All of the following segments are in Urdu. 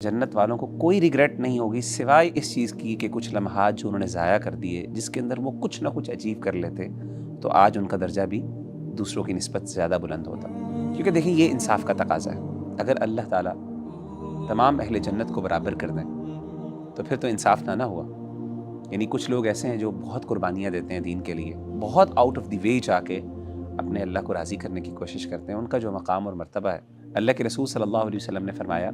جنت والوں کو کوئی ریگریٹ نہیں ہوگی سوائے اس چیز کی کہ کچھ لمحات جو انہوں نے ضائع کر دیے، جس کے اندر وہ کچھ نہ کچھ اچیو کر لیتے تو آج ان کا درجہ بھی دوسروں کی نسبت سے زیادہ بلند ہوتا۔ کیونکہ دیکھیں یہ انصاف کا تقاضا ہے، اگر اللہ تعالیٰ تمام اہل جنت کو برابر کر دیں تو پھر تو انصاف نہ ہوا۔ یعنی کچھ لوگ ایسے ہیں جو بہت قربانیاں دیتے ہیں دین کے لیے، بہت آؤٹ آف دی وے جا کے اپنے اللہ کو راضی کرنے کی کوشش کرتے ہیں، ان کا جو مقام اور مرتبہ ہے، اللہ کے رسول صلی اللہ علیہ وسلم نے فرمایا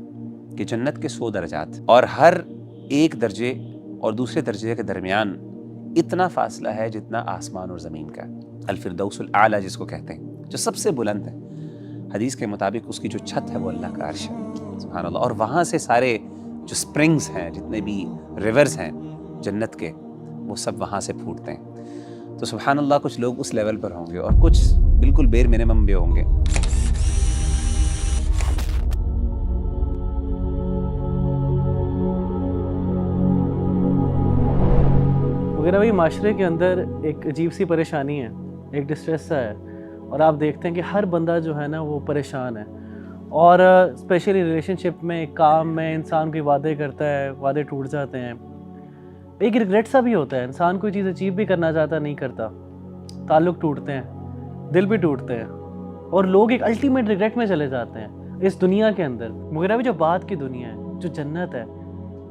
کہ جنت کے 100 درجات اور ہر ایک درجے اور دوسرے درجے کے درمیان اتنا فاصلہ ہے جتنا آسمان اور زمین کا ہے، الفردوس الاعلیٰ جس کو کہتے ہیں، جو سب سے بلند ہے۔ حدیث کے مطابق اس کی جو چھت ہے وہ اللہ کا عرش ہے، سبحان اللہ، اور وہاں سے سارے جو سپرنگز ہیں، جتنے بھی ریورز ہیں جنت کے، وہ سب وہاں سے پھوٹتے ہیں۔ تو سبحان اللہ کچھ لوگ اس لیول پر ہوں گے اور کچھ بالکل بیر منیمم بھی ہوں گے۔ وغیرہ بھائی معاشرے کے اندر ایک عجیب سی پریشانی ہے، ایک ڈسٹریس سا ہے، اور آپ دیکھتے ہیں کہ ہر بندہ جو ہے نا وہ پریشان ہے، اور اسپیشلی ریلیشن شپ میں، کام میں انسان کوئی وعدے کرتا ہے، وعدے ٹوٹ جاتے ہیں، ایک ریگریٹ سا بھی ہوتا ہے، انسان کوئی چیز اچیو بھی کرنا چاہتا نہیں کرتا، تعلق ٹوٹتے ہیں، دل بھی ٹوٹتے ہیں، اور لوگ ایک الٹیمیٹ ریگریٹ میں چلے جاتے ہیں اس دنیا کے اندر۔ مغیرہ بھی جو بعد کی دنیا ہے، جو جنت ہے،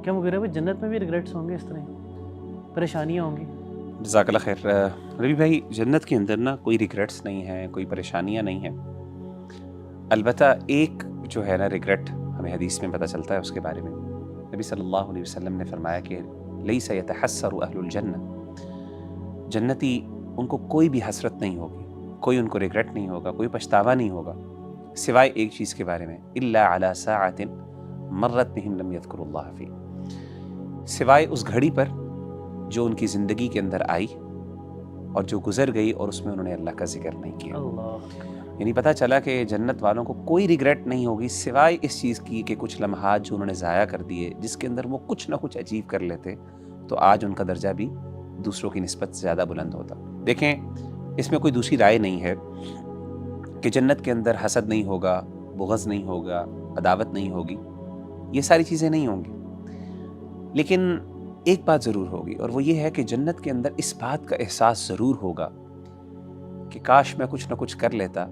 کیا مغیرہ بھی جنت میں بھی ریگریٹس ہوں گے، اس طرح پریشانیاں ہوں گی؟ جزاک اللہ خیر۔ ربی بھائی، جنت کے اندر نا کوئی ریگریٹس نہیں ہیں، کوئی پریشانیاں نہیں ہیں، البتہ ایک جو ہے نا ریگریٹ ہمیں حدیث میں پتہ چلتا ہے، اس کے بارے میں نبی صلی اللہ علیہ وسلم نے فرمایا کہ لیس یتحسر اہل الجنہ، جنتی ان کو کوئی بھی حسرت نہیں ہوگی، کوئی ان کو ریگریٹ نہیں ہوگا، کوئی پچھتاوا نہیں ہوگا، سوائے ایک چیز کے بارے میں، الا علی ساعۃ مرت بہم لم یذکروا اللہ فی، سوائے اس گھڑی پر جو ان کی زندگی کے اندر آئی اور جو گزر گئی اور اس میں انہوں نے اللہ کا ذکر نہیں کیا۔ یعنی پتہ چلا کہ جنت والوں کو کوئی ریگریٹ نہیں ہوگی سوائے اس چیز کی کہ کچھ لمحات جو انہوں نے ضائع کر دیے، جس کے اندر وہ کچھ نہ کچھ اچیو کر لیتے تو آج ان کا درجہ بھی دوسروں کی نسبت سے زیادہ بلند ہوتا۔ دیکھیں، اس میں کوئی دوسری رائے نہیں ہے کہ جنت کے اندر حسد نہیں ہوگا، بغض نہیں ہوگا، عداوت نہیں ہوگی، یہ ساری چیزیں نہیں ہوں گی، لیکن ایک بات ضرور ہوگی، اور وہ یہ ہے کہ جنت کے اندر اس بات کا احساس ضرور ہوگا کہ کاش میں کچھ نہ کچھ کر لیتا،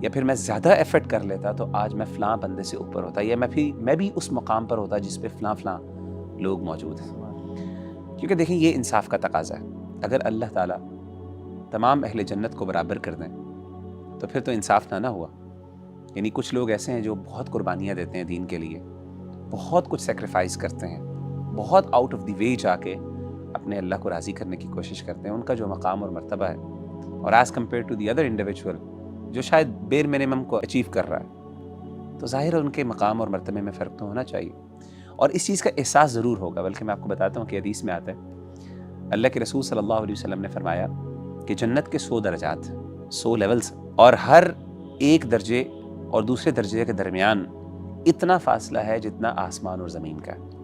یا پھر میں زیادہ ایفرٹ کر لیتا تو آج میں فلاں بندے سے اوپر ہوتا، یا میں بھی اس مقام پر ہوتا جس پہ فلاں لوگ موجود ہیں۔ کیونکہ دیکھیں یہ انصاف کا تقاضا ہے، اگر اللہ تعالیٰ تمام اہل جنت کو برابر کر دیں تو پھر تو انصاف نہ ہوا۔ یعنی کچھ لوگ ایسے ہیں جو بہت قربانیاں دیتے ہیں دین کے لیے، بہت کچھ سیکریفائز کرتے ہیں، بہت آؤٹ آف دی وے جا کے اپنے اللہ کو راضی کرنے کی کوشش کرتے ہیں، ان کا جو مقام اور مرتبہ ہے، اور as compare to the other individual جو شاید بیر منیمم کو اچیو کر رہا ہے، تو ظاہر ہے ان کے مقام اور مرتبے میں فرق تو ہونا چاہیے، اور اس چیز کا احساس ضرور ہوگا۔ بلکہ میں آپ کو بتاتا ہوں کہ حدیث میں آتا ہے، اللہ کے رسول صلی اللہ علیہ وسلم نے فرمایا کہ جنت کے 100 درجات، 100 لیولز، اور ہر ایک درجے اور دوسرے درجے کے درمیان اتنا فاصلہ ہے جتنا آسمان اور زمین کا ہے۔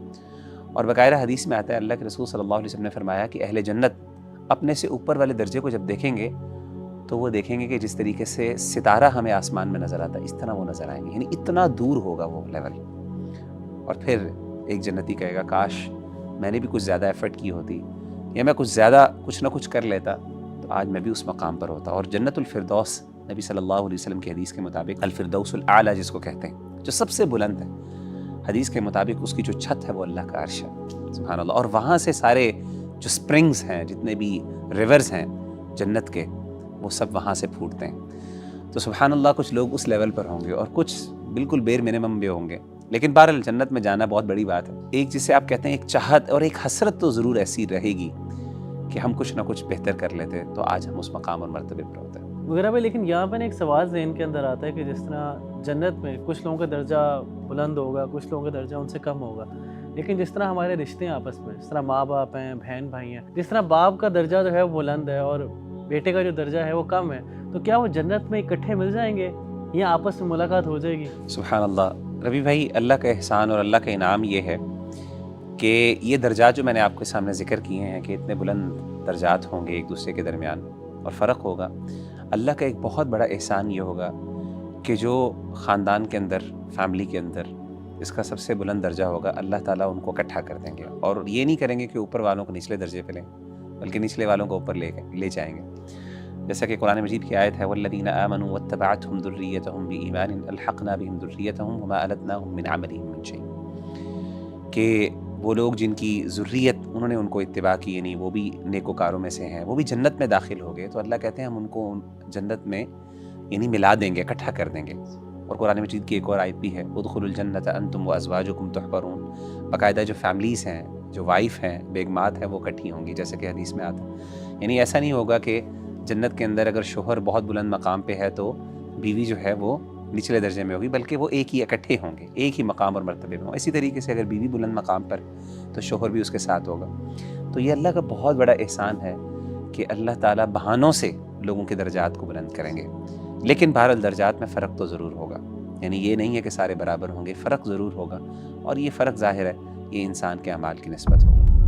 اور باقاعدہ حدیث میں آتا ہے، اللہ کے رسول صلی اللہ علیہ وسلم نے فرمایا کہ اہل جنت اپنے سے اوپر والے درجے کو جب دیکھیں گے تو وہ دیکھیں گے کہ جس طریقے سے ستارہ ہمیں آسمان میں نظر آتا ہے، اس طرح وہ نظر آئیں گے، یعنی اتنا دور ہوگا وہ لیول۔ اور پھر ایک جنتی کہے گا کاش میں نے بھی کچھ زیادہ ایفرٹ کی ہوتی، یا میں کچھ نہ کچھ کر لیتا تو آج میں بھی اس مقام پر ہوتا۔ اور جنت الفردوس، نبی صلی اللہ علیہ وسلم کی حدیث کے مطابق الفردوس الاعلیٰ جس کو کہتے ہیں، جو سب سے بلند ہے، حدیث کے مطابق اس کی جو چھت ہے وہ اللہ کا عرش ہے، سبحان اللہ، اور وہاں سے سارے جو سپرنگز ہیں، جتنے بھی ریورز ہیں جنت کے، وہ سب وہاں سے پھوٹتے ہیں۔ تو سبحان اللہ کچھ لوگ اس لیول پر ہوں گے اور کچھ بالکل بیر منیمم بھی ہوں گے، لیکن بہرحال جنت میں جانا بہت بڑی بات ہے۔ ایک جسے آپ کہتے ہیں ایک چاہت اور ایک حسرت تو ضرور ایسی رہے گی کہ ہم کچھ نہ کچھ بہتر کر لیتے تو آج ہم اس مقام اور مرتبے پر ہوتے ہیں وغیرہ بھائی۔ لیکن یہاں پہ ایک سوال ذہن کے اندر آتا ہے کہ جس طرح جنت میں کچھ لوگوں کا درجہ بلند ہوگا، کچھ لوگوں کا درجہ ان سے کم ہوگا، لیکن جس طرح ہمارے رشتے ہیں آپس میں، جس طرح ماں باپ ہیں، بہن بھائی ہیں، جس طرح باپ کا درجہ جو ہے وہ بلند ہے اور بیٹے کا جو درجہ ہے وہ کم ہے، تو کیا وہ جنت میں اکٹھے مل جائیں گے یا آپس میں ملاقات ہو جائے گی؟ سبحان اللہ ربی بھائی، اللہ کا احسان اور اللہ کا انعام یہ ہے کہ یہ درجات جو میں نے آپ کے سامنے ذکر کیے ہیں کہ اتنے بلند درجات ہوں گے ایک دوسرے کے درمیان اور فرق ہوگا، اللہ کا ایک بہت بڑا احسان یہ ہوگا کہ جو خاندان کے اندر، فیملی کے اندر اس کا سب سے بلند درجہ ہوگا، اللہ تعالیٰ ان کو اکٹھا کر دیں گے، اور یہ نہیں کریں گے کہ اوپر والوں کو نچلے درجے پہ لیں، بلکہ نچلے والوں کو اوپر لے جائیں گے. جیسا کہ قرآن مجید کی آیت ہے وَالَّذِينَ آمَنُوا وَاتَّبَعَتْهُمْ ذُرِّيَّتُهُم بِإِيمَانٍ أَلْحَقْنَا بِهِمْ ذُرِّيَّتَهُمْ وَمَا أَلَتْنَاهُم مِّنْ عَمَلِهِم مِّن شَيْءٍ، کہ وہ لوگ جن کی ذریت انہوں نے ان کو اتباع کی، یعنی وہ بھی نیکوکاروں میں سے ہیں، وہ بھی جنت میں داخل ہو گئے، تو اللہ کہتے ہیں ہم ان کو جنت میں یعنی ملا دیں گے، اکٹھا کر دیں گے. اور قرآن مجید کی ایک اور آیت بھی ہے ادخلوا الجنت انتم وازواجکم تحبرون، باقاعدہ جو فیملیز ہیں، جو وائف ہیں، بیگمات ہیں، وہ اکٹھی ہوں گی، جیسے کہ حدیث میں آتا ہے. یعنی ایسا نہیں ہوگا کہ جنت کے اندر اگر شوہر بہت بلند مقام پہ ہے تو بیوی جو ہے وہ نچلے درجے میں ہوگی، بلکہ وہ ایک ہی اکٹھے ہوں گے، ایک ہی مقام اور مرتبے میں ہوں. اسی طریقے سے اگر بیوی بلند مقام پر تو شوہر بھی اس کے ساتھ ہوگا. تو یہ اللہ کا بہت بڑا احسان ہے کہ اللہ تعالیٰ بہانوں سے لوگوں کے درجات کو بلند کریں گے. لیکن بہرحال درجات میں فرق تو ضرور ہوگا، یعنی یہ نہیں ہے کہ سارے برابر ہوں گے، فرق ضرور ہوگا، اور یہ فرق ظاہر ہے یہ انسان کے اعمال کی نسبت ہوگا.